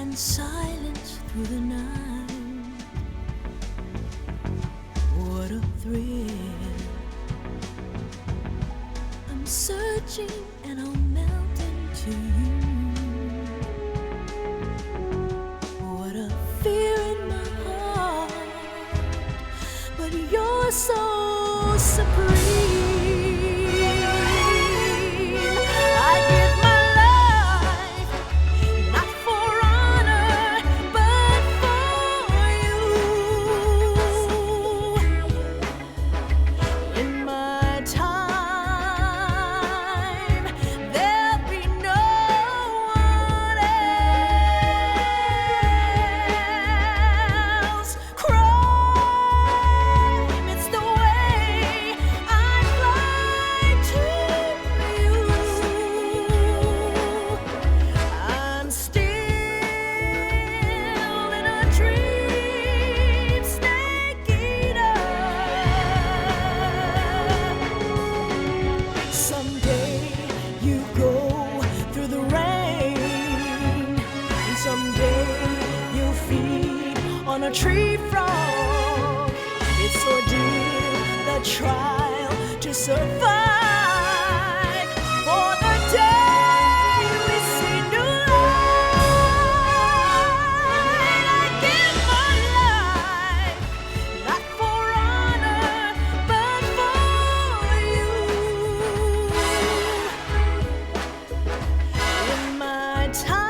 and silence through the night. What a thrill. I'm searching and I'll melt into you. What a fear in my heart, but you're so supreme. A tree frog, it's ordeal, the trial to survive. For the day we see new light, I give my life, not for honor, but for you. In my time,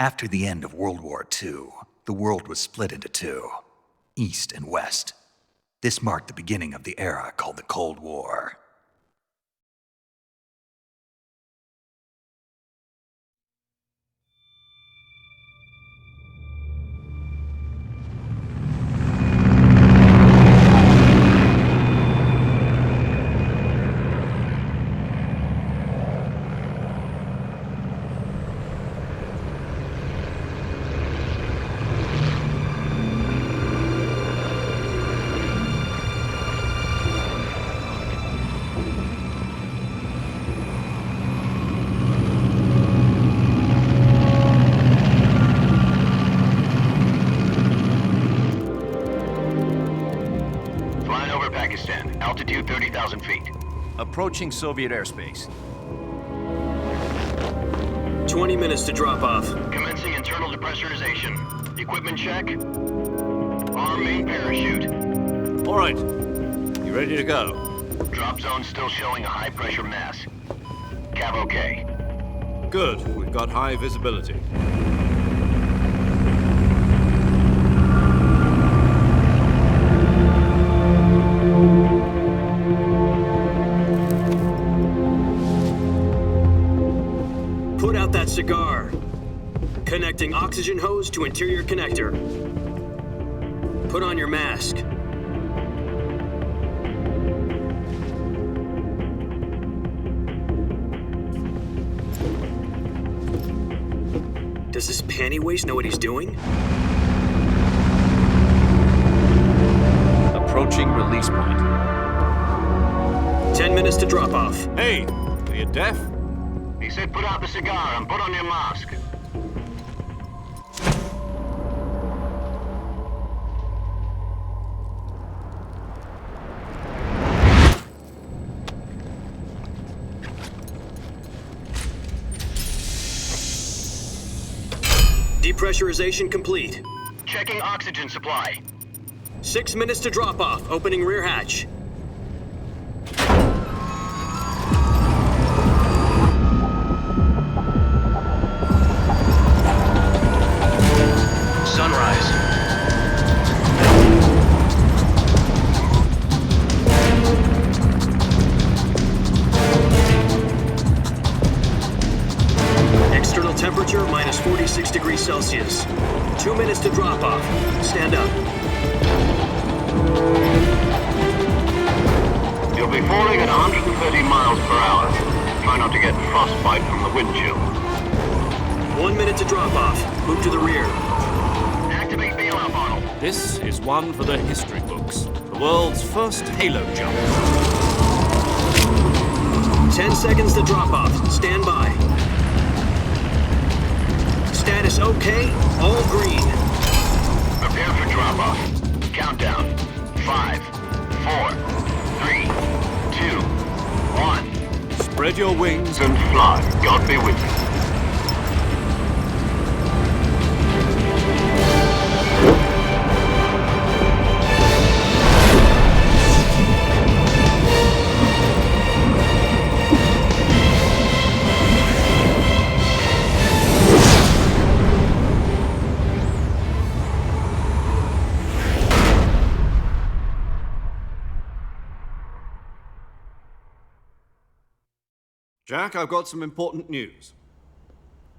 After the end of World War II, the world was split into two, East and West. This marked the beginning of the era called the Cold War. Altitude 30,000 feet. Approaching Soviet airspace. 20 minutes to drop off. Commencing internal depressurization. Equipment check. Arm main parachute. All right. You ready to go? Drop zone still showing a high pressure mass. Cav okay. Good. We've got high visibility. car. Connecting oxygen hose to interior connector. Put on your mask. Does this panty waste know what he's doing? Approaching release point. 10 minutes to drop off. Hey, are you deaf? He said put out the cigar and put on your mask. Depressurization complete. Checking oxygen supply. 6 minutes to drop off. Opening rear hatch. Sunrise. External temperature minus 46 degrees Celsius. 2 minutes to drop off. Stand up. You'll be falling at 130 miles per hour. Try not to get frostbite from the wind chill. 1 minute to drop off. Move to the rear. Activate bailout bottle. This is one for the history books. The world's first halo jump. 10 seconds to drop off. Stand by. Status okay. All green. Prepare for drop-off. Countdown. 5, 4, 3, 2, 1. Spread your wings And fly. God be with you. Jack, I've got some important news.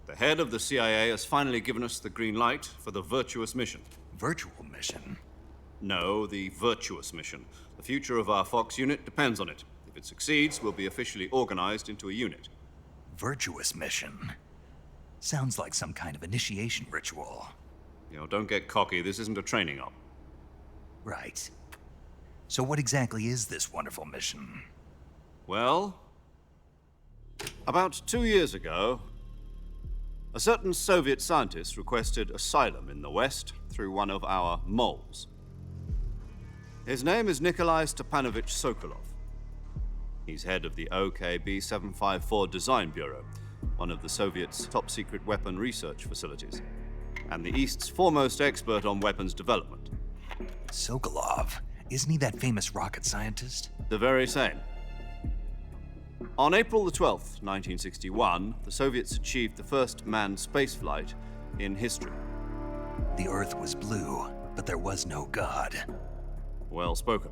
The head of the CIA has finally given us the green light for the virtuous mission. Virtual mission? No, the virtuous mission. The future of our Fox unit depends on it. If it succeeds, we'll be officially organized into a unit. Virtuous mission? Sounds like some kind of initiation ritual. You know, don't get cocky. This isn't a training op. Right. So what exactly is this wonderful mission? Well, about 2 years ago, a certain Soviet scientist requested asylum in the West through one of our moles. His name is Nikolai Stepanovich Sokolov. He's head of the OKB-754 Design Bureau, one of the Soviets' top-secret weapon research facilities, and the East's foremost expert on weapons development. Sokolov? Isn't he that famous rocket scientist? The very same. On April the 12th, 1961, the Soviets achieved the first manned spaceflight in history. The Earth was blue, but there was no God. Well spoken.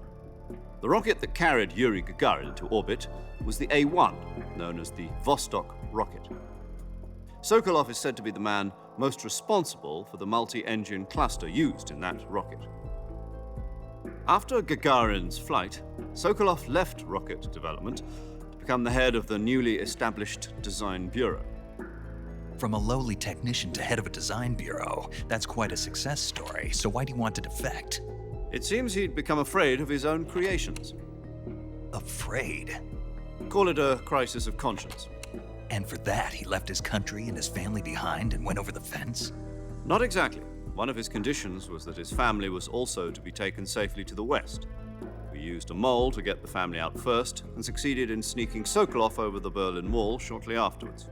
The rocket that carried Yuri Gagarin to orbit was the A-1, known as the Vostok rocket. Sokolov is said to be the man most responsible for the multi-engine cluster used in that rocket. After Gagarin's flight, Sokolov left rocket development to become the head of the newly established Design Bureau. From a lowly technician to head of a design bureau, that's quite a success story, so why do you want to defect? It seems he'd become afraid of his own creations. Afraid? Call it a crisis of conscience. And for that, he left his country and his family behind and went over the fence? Not exactly. One of his conditions was that his family was also to be taken safely to the West. We used a mole to get the family out first and succeeded in sneaking Sokolov over the Berlin Wall shortly afterwards.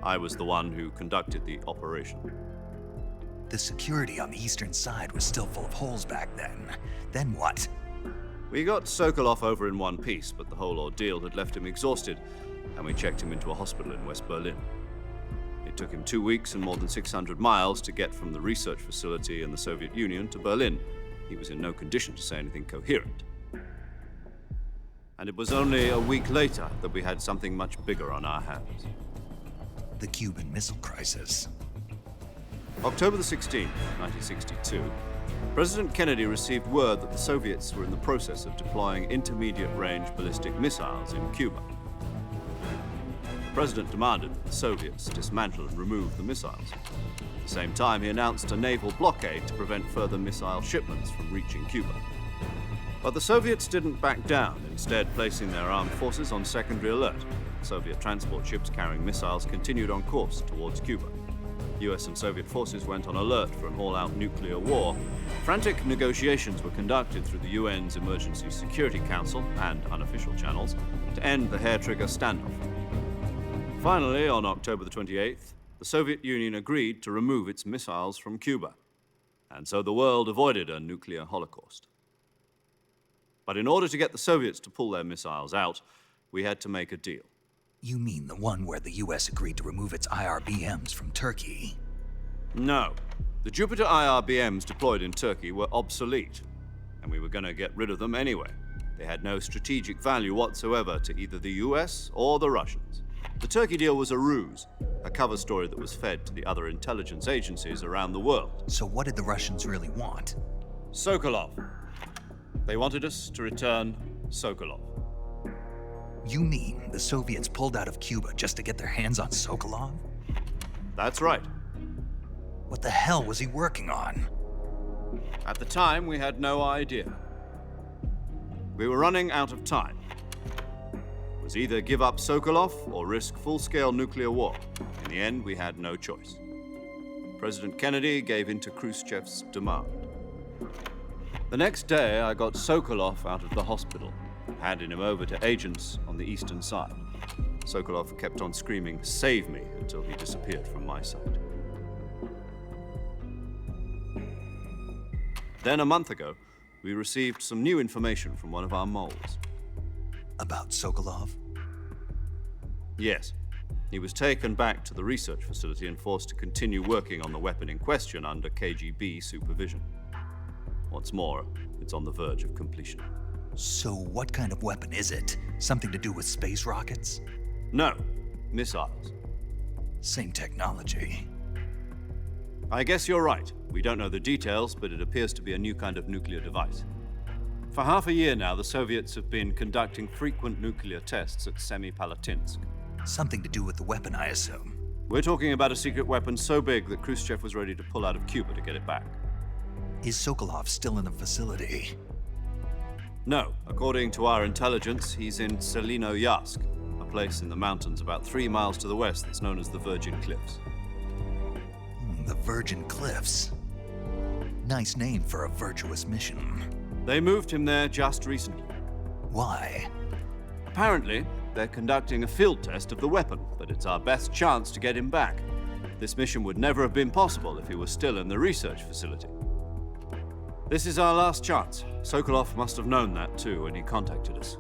I was the one who conducted the operation. The security on the eastern side was still full of holes back then. Then what? We got Sokolov over in one piece, but the whole ordeal had left him exhausted, and we checked him into a hospital in West Berlin. It took him 2 weeks and more than 600 miles to get from the research facility in the Soviet Union to Berlin. He was in no condition to say anything coherent. And it was only a week later that we had something much bigger on our hands. The Cuban Missile Crisis. October the 16th, 1962, President Kennedy received word that the Soviets were in the process of deploying intermediate-range ballistic missiles in Cuba. The president demanded that the Soviets dismantle and remove the missiles. At the same time, he announced a naval blockade to prevent further missile shipments from reaching Cuba. But the Soviets didn't back down, instead placing their armed forces on secondary alert. Soviet transport ships carrying missiles continued on course towards Cuba. US and Soviet forces went on alert for an all-out nuclear war. Frantic negotiations were conducted through the UN's Emergency Security Council and unofficial channels to end the hair-trigger standoff. Finally, on October the 28th, the Soviet Union agreed to remove its missiles from Cuba. And so the world avoided a nuclear holocaust. But in order to get the Soviets to pull their missiles out, we had to make a deal. You mean the one where the US agreed to remove its IRBMs from Turkey? No. The Jupiter IRBMs deployed in Turkey were obsolete, and we were going to get rid of them anyway. They had no strategic value whatsoever to either the US or the Russians. The Turkey deal was a ruse, a cover story that was fed to the other intelligence agencies around the world. So what did the Russians really want? Sokolov. They wanted us to return Sokolov. You mean the Soviets pulled out of Cuba just to get their hands on Sokolov? That's right. What the hell was he working on? At the time, we had no idea. We were running out of time. It was either give up Sokolov or risk full-scale nuclear war. In the end, we had no choice. President Kennedy gave in to Khrushchev's demand. The next day, I got Sokolov out of the hospital, handing him over to agents on the eastern side. Sokolov kept on screaming, "Save me," until he disappeared from my sight. Then, a month ago, we received some new information from one of our moles. About Sokolov? Yes. He was taken back to the research facility and forced to continue working on the weapon in question under KGB supervision. What's more, it's on the verge of completion. So what kind of weapon is it? Something to do with space rockets? No, missiles. Same technology. I guess you're right. We don't know the details, but it appears to be a new kind of nuclear device. For half a year now, the Soviets have been conducting frequent nuclear tests at Semipalatinsk. Something to do with the weapon, I assume. We're talking about a secret weapon so big that Khrushchev was ready to pull out of Cuba to get it back. Is Sokolov still in the facility? No. According to our intelligence, he's in Selinoyarsk, a place in the mountains about 3 miles to the west that's known as the Virgin Cliffs. The Virgin Cliffs. Nice name for a virtuous mission. They moved him there just recently. Why? Apparently, they're conducting a field test of the weapon, but it's our best chance to get him back. This mission would never have been possible if he was still in the research facility. This is our last chance. Sokolov must have known that too when he contacted us.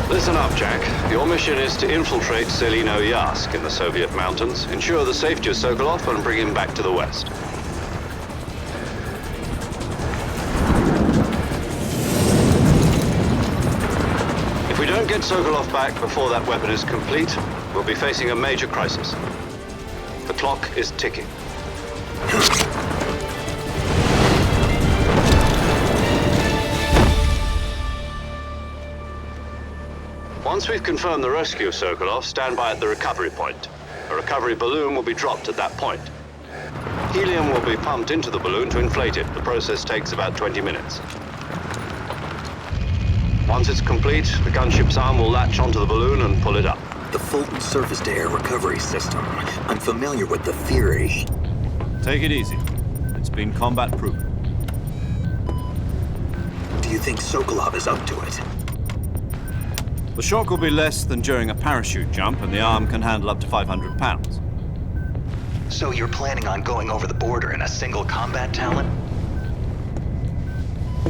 Listen up, Jack. Your mission is to infiltrate Selinoyarsk in the Soviet mountains, ensure the safety of Sokolov, and bring him back to the west. If we don't get Sokolov back before that weapon is complete, we'll be facing a major crisis. The clock is ticking. Once we've confirmed the rescue of Sokolov, stand by at the recovery point. A recovery balloon will be dropped at that point. Helium will be pumped into the balloon to inflate it. The process takes about 20 minutes. Once it's complete, the gunship's arm will latch onto the balloon and pull it up. The Fulton surface-to-air recovery system. I'm familiar with the theory. Take it easy. It's been combat-proven. Do you think Sokolov is up to it? The shock will be less than during a parachute jump, and the arm can handle up to 500 pounds. So you're planning on going over the border in a single combat Talon?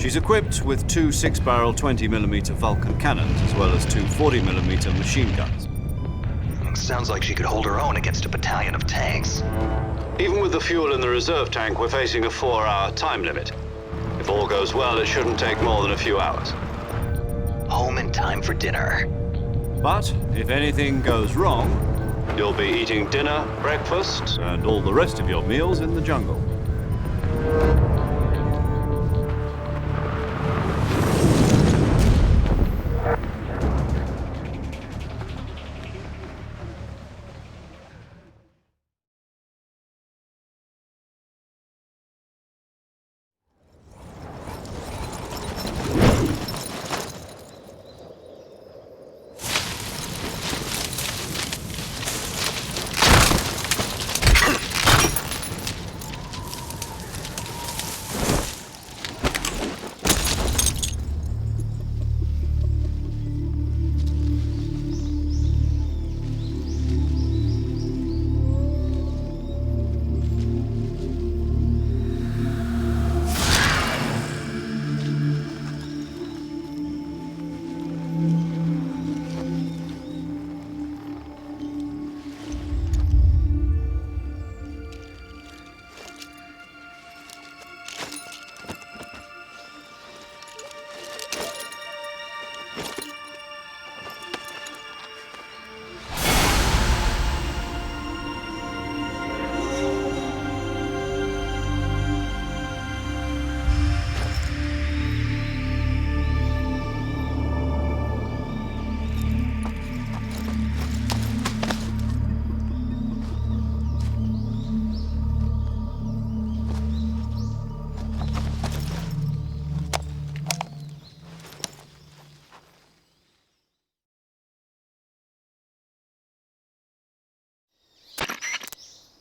She's equipped with two 6-barrel 20mm Vulcan cannons, as well as two 40mm machine guns. Sounds like she could hold her own against a battalion of tanks. Even with the fuel in the reserve tank, we're facing a 4-hour time limit. If all goes well, it shouldn't take more than a few hours. Home in time for dinner. But if anything goes wrong, You'll be eating dinner, breakfast, and all the rest of your meals in the jungle.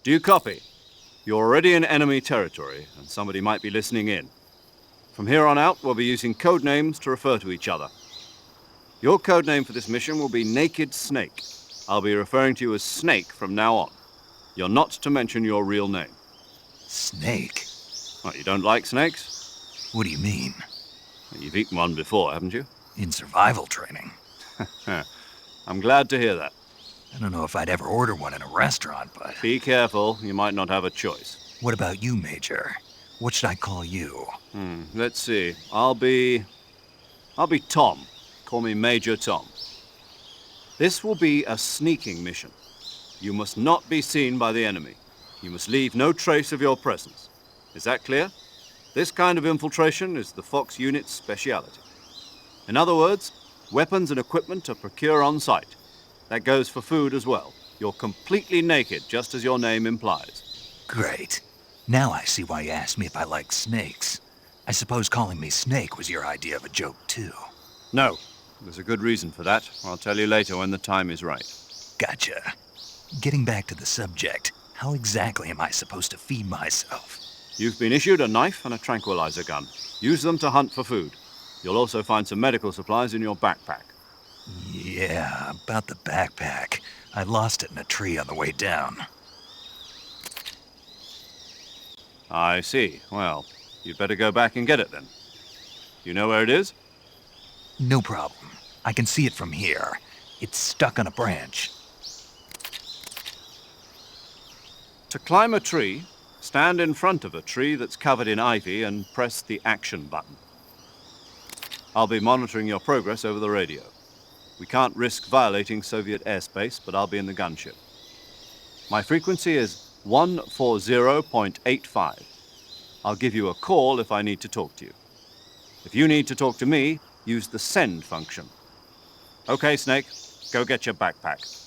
Do you copy? You're already in enemy territory, and somebody might be listening in. From here on out, we'll be using code names to refer to each other. Your code name for this mission will be Naked Snake. I'll be referring to you as Snake from now on. You're not to mention your real name. Snake? What, you don't like snakes? What do you mean? You've eaten one before, haven't you? In survival training? I'm glad to hear that. I don't know if I'd ever order one in a restaurant, but... Be careful, you might not have a choice. What about you, Major? What should I call you? Let's see. I'll be Tom. Call me Major Tom. This will be a sneaking mission. You must not be seen by the enemy. You must leave no trace of your presence. Is that clear? This kind of infiltration is the Fox unit's speciality. In other words, weapons and equipment are procured on site. That goes for food as well. You're completely naked, just as your name implies. Great. Now I see why you asked me if I like snakes. I suppose calling me Snake was your idea of a joke, too. No. There's a good reason for that. I'll tell you later when the time is right. Gotcha. Getting back to the subject, how exactly am I supposed to feed myself? You've been issued a knife and a tranquilizer gun. Use them to hunt for food. You'll also find some medical supplies in your backpack. Yeah, about the backpack. I lost it in a tree on the way down. I see. Well, you'd better go back and get it then. You know where it is? No problem. I can see it from here. It's stuck on a branch. To climb a tree, stand in front of a tree that's covered in ivy and press the action button. I'll be monitoring your progress over the radio. We can't risk violating Soviet airspace, but I'll be in the gunship. My frequency is 140.85. I'll give you a call if I need to talk to you. If you need to talk to me, use the send function. Okay, Snake, go get your backpack.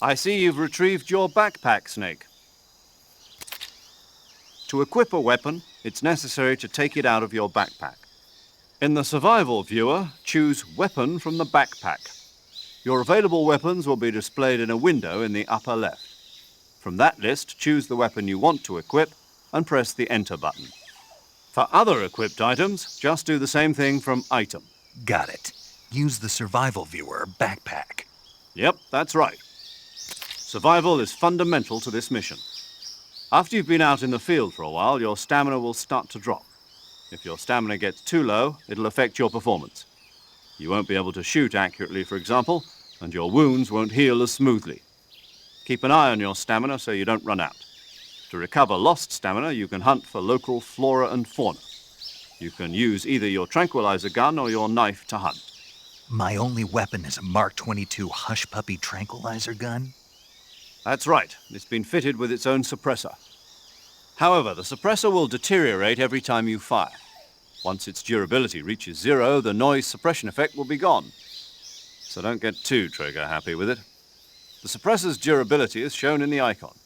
I see you've retrieved your backpack, Snake. To equip a weapon, it's necessary to take it out of your backpack. In the survival viewer, choose Weapon from the backpack. Your available weapons will be displayed in a window in the upper left. From that list, choose the weapon you want to equip and press the Enter button. For other equipped items, just do the same thing from Item. Got it. Use the survival viewer backpack. Yep, that's right. Survival is fundamental to this mission. After you've been out in the field for a while, your stamina will start to drop. If your stamina gets too low, it'll affect your performance. You won't be able to shoot accurately, for example, and your wounds won't heal as smoothly. Keep an eye on your stamina so you don't run out. To recover lost stamina, you can hunt for local flora and fauna. You can use either your tranquilizer gun or your knife to hunt. My only weapon is a Mark 22 Hush Puppy tranquilizer gun? That's right. It's been fitted with its own suppressor. However, the suppressor will deteriorate every time you fire. Once its durability reaches 0, the noise suppression effect will be gone. So don't get too trigger happy with it. The suppressor's durability is shown in the icon.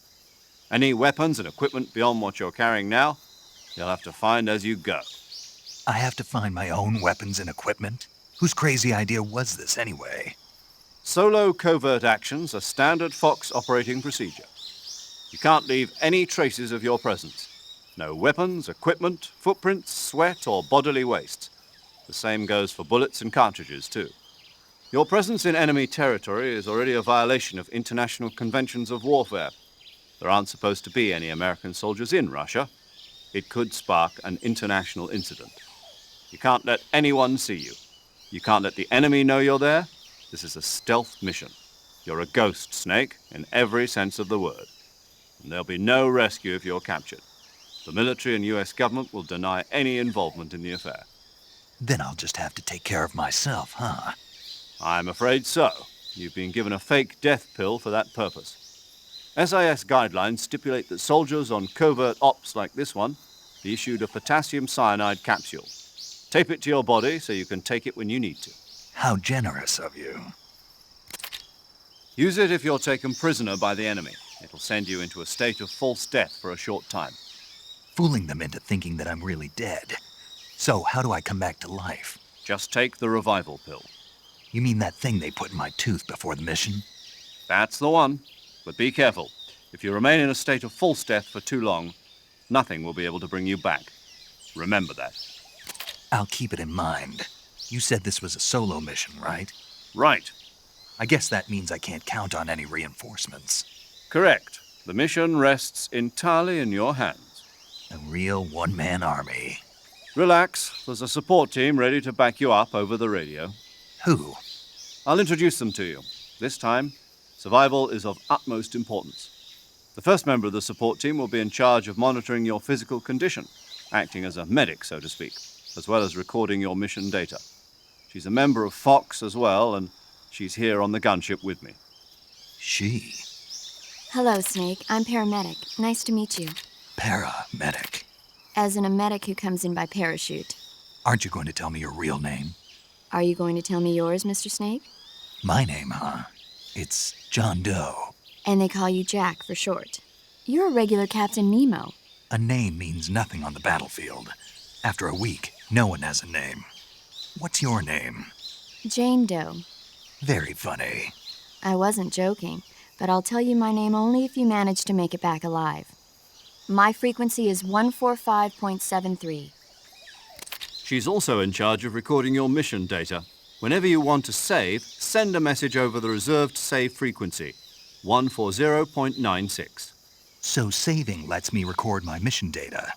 Any weapons and equipment beyond what you're carrying now, you'll have to find as you go. I have to find my own weapons and equipment? Whose crazy idea was this anyway? Solo covert actions are standard Fox operating procedure. You can't leave any traces of your presence. No weapons, equipment, footprints, sweat, or bodily waste. The same goes for bullets and cartridges, too. Your presence in enemy territory is already a violation of international conventions of warfare. There aren't supposed to be any American soldiers in Russia. It could spark an international incident. You can't let anyone see you. You can't let the enemy know you're there. This is a stealth mission. You're a ghost, Snake, in every sense of the word. And there'll be no rescue if you're captured. The military and US government will deny any involvement in the affair. Then I'll just have to take care of myself, huh? I'm afraid so. You've been given a fake death pill for that purpose. SIS guidelines stipulate that soldiers on covert ops like this one be issued a potassium cyanide capsule. Tape it to your body so you can take it when you need to. How generous of you. Use it if you're taken prisoner by the enemy. It'll send you into a state of false death for a short time. Fooling them into thinking that I'm really dead. So, how do I come back to life? Just take the revival pill. You mean that thing they put in my tooth before the mission? That's the one. But be careful. If you remain in a state of false death for too long, nothing will be able to bring you back. Remember that. I'll keep it in mind. You said this was a solo mission, right? Right. I guess that means I can't count on any reinforcements. Correct. The mission rests entirely in your hands. A real one-man army. Relax. There's a support team ready to back you up over the radio. Who? I'll introduce them to you. This time, survival is of utmost importance. The first member of the support team will be in charge of monitoring your physical condition, acting as a medic, so to speak, as well as recording your mission data. She's a member of Fox as well, and she's here on the gunship with me. She? Hello, Snake. I'm paramedic. Nice to meet you. Paramedic. As in a medic who comes in by parachute. Aren't you going to tell me your real name? Are you going to tell me yours, Mr. Snake? My name, huh? It's John Doe. And they call you Jack for short. You're a regular Captain Nemo. A name means nothing on the battlefield. After a week, no one has a name. What's your name? Jane Doe. Very funny. I wasn't joking, but I'll tell you my name only if you manage to make it back alive. My frequency is 145.73. She's also in charge of recording your mission data. Whenever you want to save, send a message over the reserved save frequency, 140.96. So saving lets me record my mission data.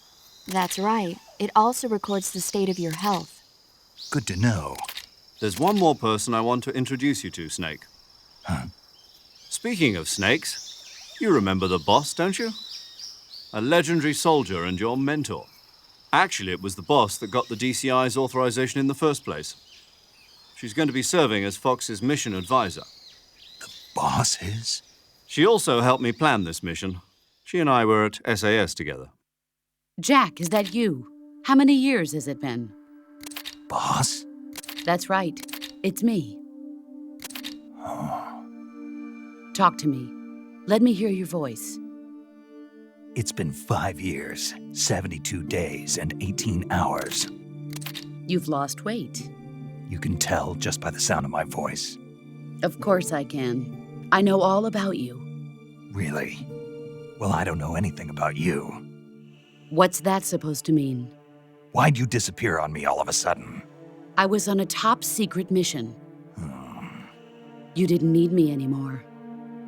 That's right. It also records the state of your health. Good to know. There's one more person I want to introduce you to, Snake. Huh? Speaking of snakes, you remember the boss, don't you? A legendary soldier and your mentor. Actually, it was the boss that got the DCI's authorization in the first place. She's going to be serving as Fox's mission advisor. The boss is? She also helped me plan this mission. She and I were at SAS together. Jack, is that you? How many years has it been? Boss? That's right. It's me. Talk to me. Let me hear your voice. It's been 5 years, 72 days, and 18 hours. You've lost weight. You can tell just by the sound of my voice. Of course I can. I know all about you. Really? Well, I don't know anything about you. What's that supposed to mean? Why'd you disappear on me all of a sudden? I was on a top-secret mission. You didn't need me anymore.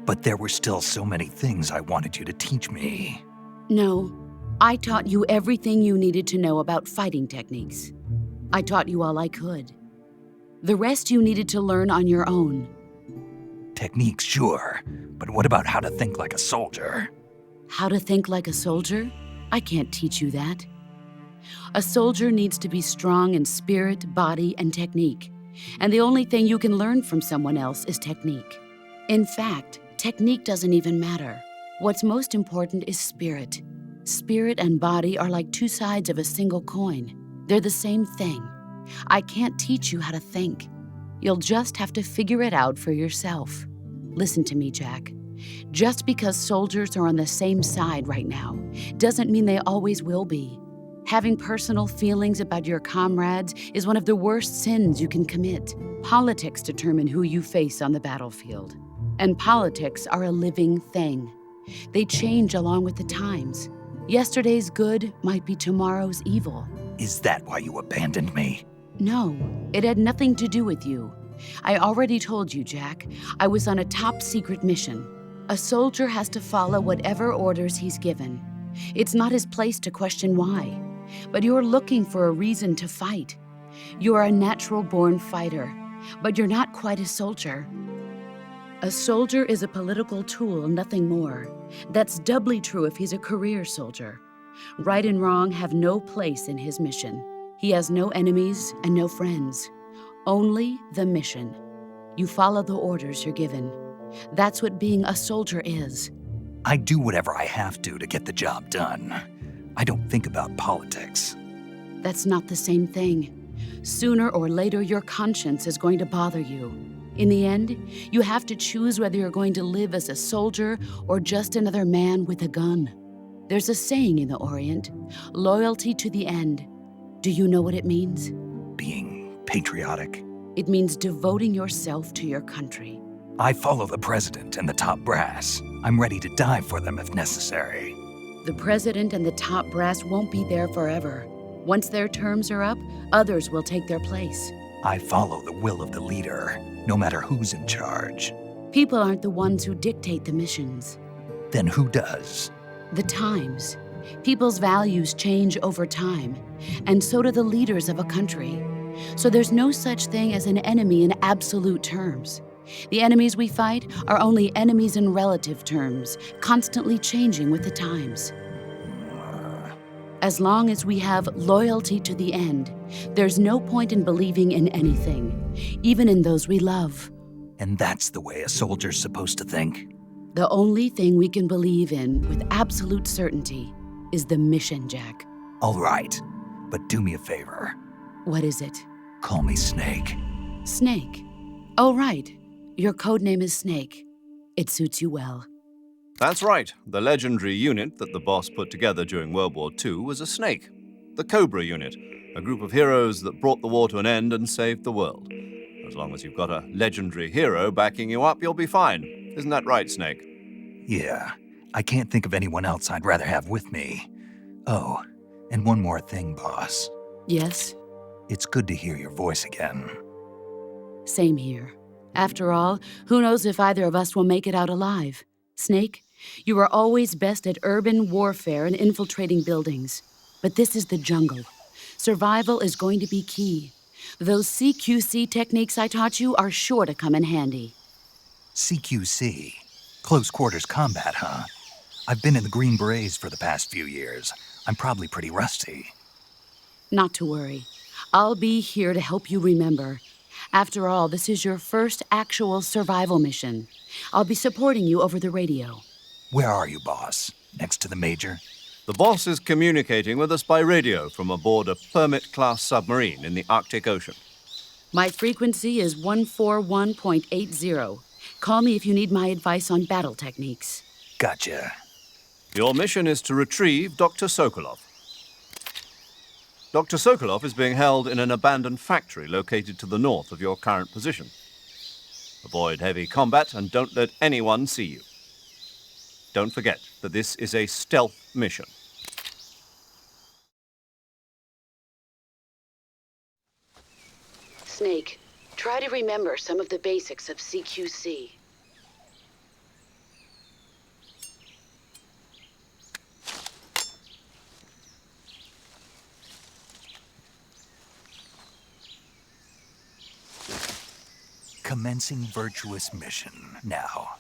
But there were still so many things I wanted you to teach me. No, I taught you everything you needed to know about fighting techniques. I taught you all I could. The rest you needed to learn on your own. Techniques, sure. But what about how to think like a soldier? How to think like a soldier? I can't teach you that. A soldier needs to be strong in spirit, body, and technique. And the only thing you can learn from someone else is technique. In fact, technique doesn't even matter. What's most important is spirit. Spirit and body are like two sides of a single coin. They're the same thing. I can't teach you how to think. You'll just have to figure it out for yourself. Listen to me, Jack. Just because soldiers are on the same side right now doesn't mean they always will be. Having personal feelings about your comrades is one of the worst sins you can commit. Politics determine who you face on the battlefield. And politics are a living thing. They change along with the times. Yesterday's good might be tomorrow's evil. Is that why you abandoned me? No, it had nothing to do with you. I already told you, Jack. I was on a top-secret mission. A soldier has to follow whatever orders he's given. It's not his place to question why. But you're looking for a reason to fight. You're a natural-born fighter, but you're not quite a soldier. A soldier is a political tool, nothing more. That's doubly true if he's a career soldier. Right and wrong have no place in his mission. He has no enemies and no friends. Only the mission. You follow the orders you're given. That's what being a soldier is. I do whatever I have to get the job done. I don't think about politics. That's not the same thing. Sooner or later, your conscience is going to bother you. In the end, you have to choose whether you're going to live as a soldier or just another man with a gun. There's a saying in the Orient, loyalty to the end. Do you know what it means? Being patriotic. It means devoting yourself to your country. I follow the president and the top brass. I'm ready to die for them if necessary. The president and the top brass won't be there forever. Once their terms are up, others will take their place. I follow the will of the leader, no matter who's in charge. People aren't the ones who dictate the missions. Then who does? The times. People's values change over time, and so do the leaders of a country. So there's no such thing as an enemy in absolute terms. The enemies we fight are only enemies in relative terms, constantly changing with the times. As long as we have loyalty to the end, there's no point in believing in anything, even in those we love. And that's the way a soldier's supposed to think? The only thing we can believe in with absolute certainty is the mission, Jack. All right, but do me a favor. What is it? Call me Snake. Snake? Oh, right. Your code name is Snake. It suits you well. That's right. The legendary unit that the boss put together during World War II was a snake. The Cobra unit, a group of heroes that brought the war to an end and saved the world. As long as you've got a legendary hero backing you up, you'll be fine. Isn't that right, Snake? Yeah, I can't think of anyone else I'd rather have with me. Oh, and one more thing, boss. Yes? It's good to hear your voice again. Same here. After all, who knows if either of us will make it out alive? Snake, you are always best at urban warfare and infiltrating buildings. But this is the jungle. Survival is going to be key. Those CQC techniques I taught you are sure to come in handy. CQC? Close quarters combat, huh? I've been in the Green Berets for the past few years. I'm probably pretty rusty. Not to worry. I'll be here to help you remember. After all, this is your first actual survival mission. I'll be supporting you over the radio. Where are you, boss? Next to the major? The boss is communicating with us by radio from aboard a Permit-class submarine in the Arctic Ocean. My frequency is 141.80. Call me if you need my advice on battle techniques. Gotcha. Your mission is to retrieve Dr. Sokolov. Dr. Sokolov is being held in an abandoned factory located to the north of your current position. Avoid heavy combat and don't let anyone see you. Don't forget that this is a stealth mission. Snake, try to remember some of the basics of CQC. Commencing virtuous mission now.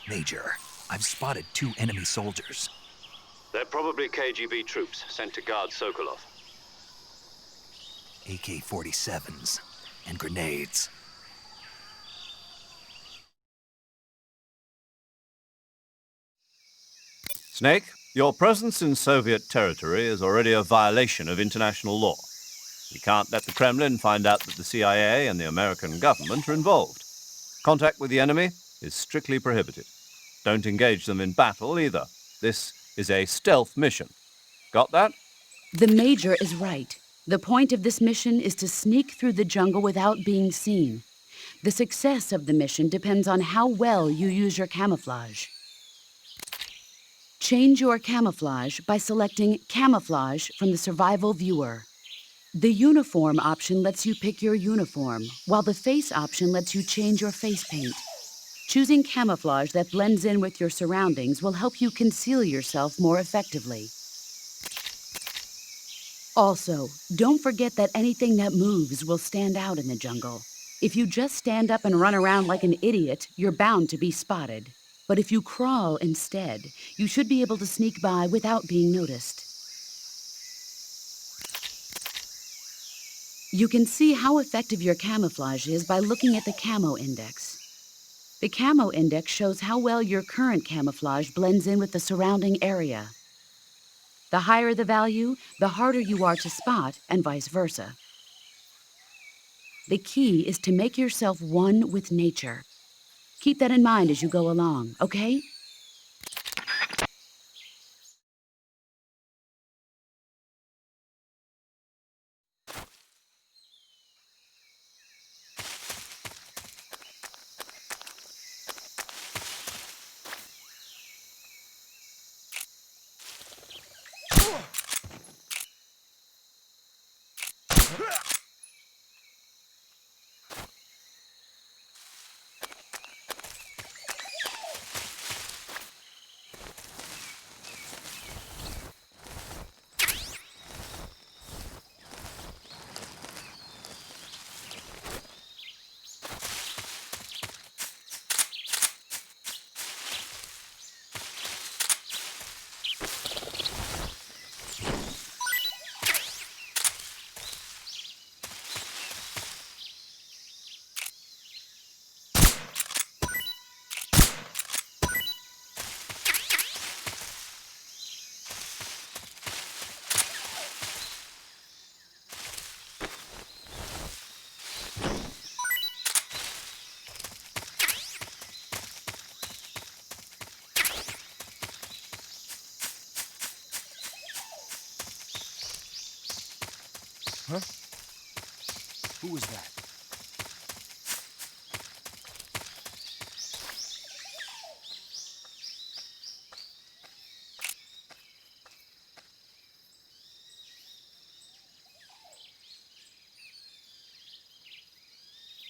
Major, I've spotted 2 enemy soldiers. They're probably KGB troops sent to guard Sokolov. AK-47s and grenades. Snake, your presence in Soviet territory is already a violation of international law. We can't let the Kremlin find out that the CIA and the American government are involved. Contact with the enemy is strictly prohibited. Don't engage them in battle either. This is a stealth mission. Got that? The Major is right. The point of this mission is to sneak through the jungle without being seen. The success of the mission depends on how well you use your camouflage. Change your camouflage by selecting Camouflage from the Survival Viewer. The Uniform option lets you pick your uniform, while the Face option lets you change your face paint. Choosing camouflage that blends in with your surroundings will help you conceal yourself more effectively. Also, don't forget that anything that moves will stand out in the jungle. If you just stand up and run around like an idiot, you're bound to be spotted. But if you crawl instead, you should be able to sneak by without being noticed. You can see how effective your camouflage is by looking at the Camo Index. The Camo Index shows how well your current camouflage blends in with the surrounding area. The higher the value, the harder you are to spot, and vice versa. The key is to make yourself one with nature. Keep that in mind as you go along, okay? Huh? Who was that?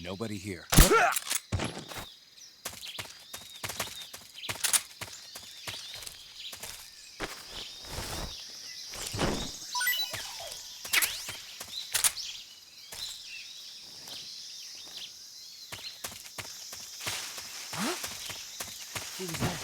Nobody here. Who was that?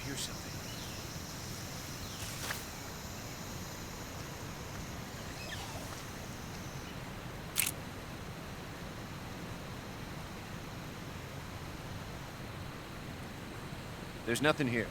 hear something. There's nothing here.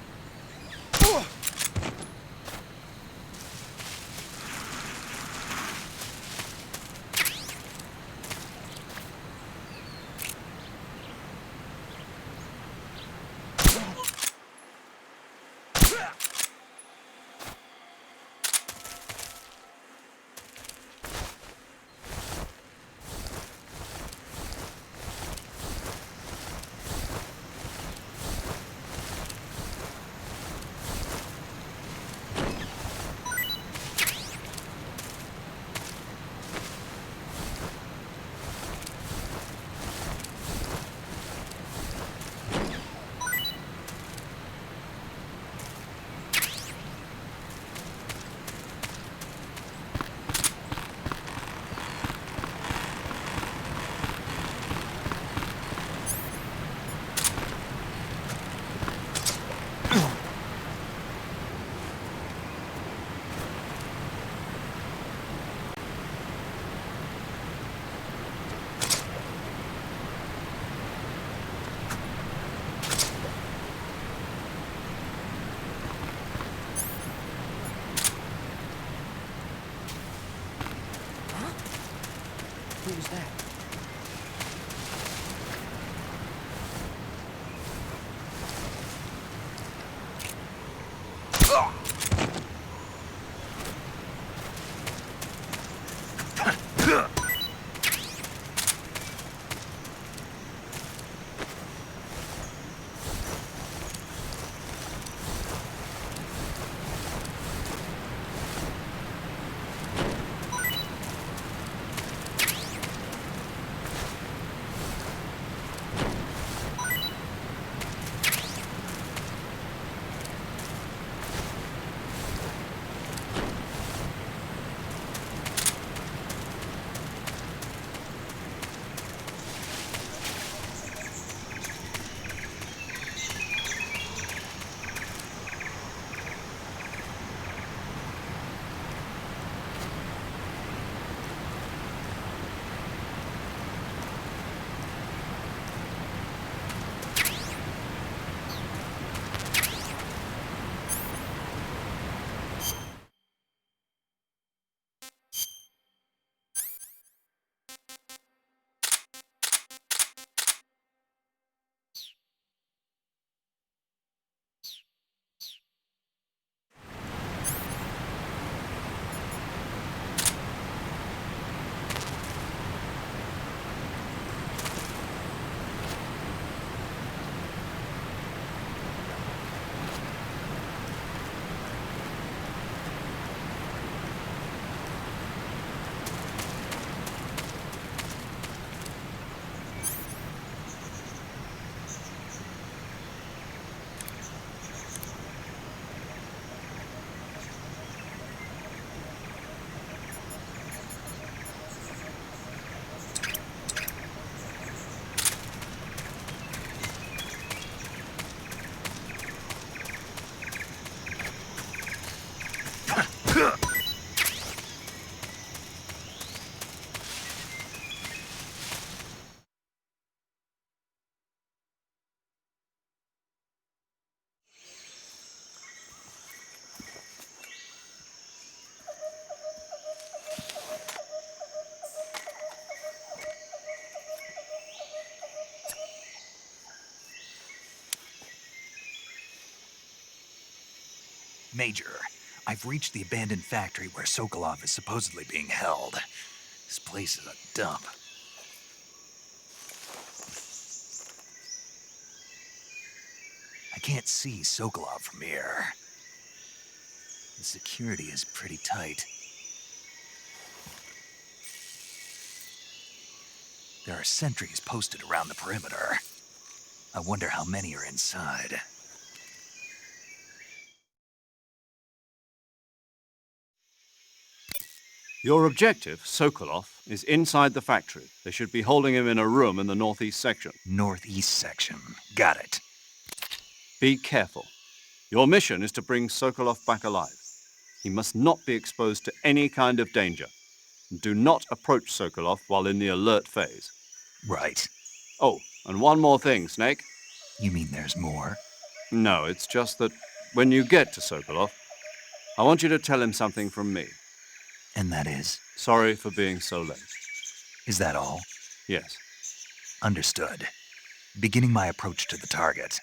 What was that? Major, I've reached the abandoned factory where Sokolov is supposedly being held. This place is a dump. I can't see Sokolov from here. The security is pretty tight. There are sentries posted around the perimeter. I wonder how many are inside. Your objective, Sokolov, is inside the factory. They should be holding him in a room in the northeast section. Northeast section. Got it. Be careful. Your mission is to bring Sokolov back alive. He must not be exposed to any kind of danger. Do not approach Sokolov while in the alert phase. Right. Oh, and one more thing, Snake. You mean there's more? No, it's just that when you get to Sokolov, I want you to tell him something from me. And that is? Sorry for being so late. Is that all? Yes. Understood. Beginning my approach to the target.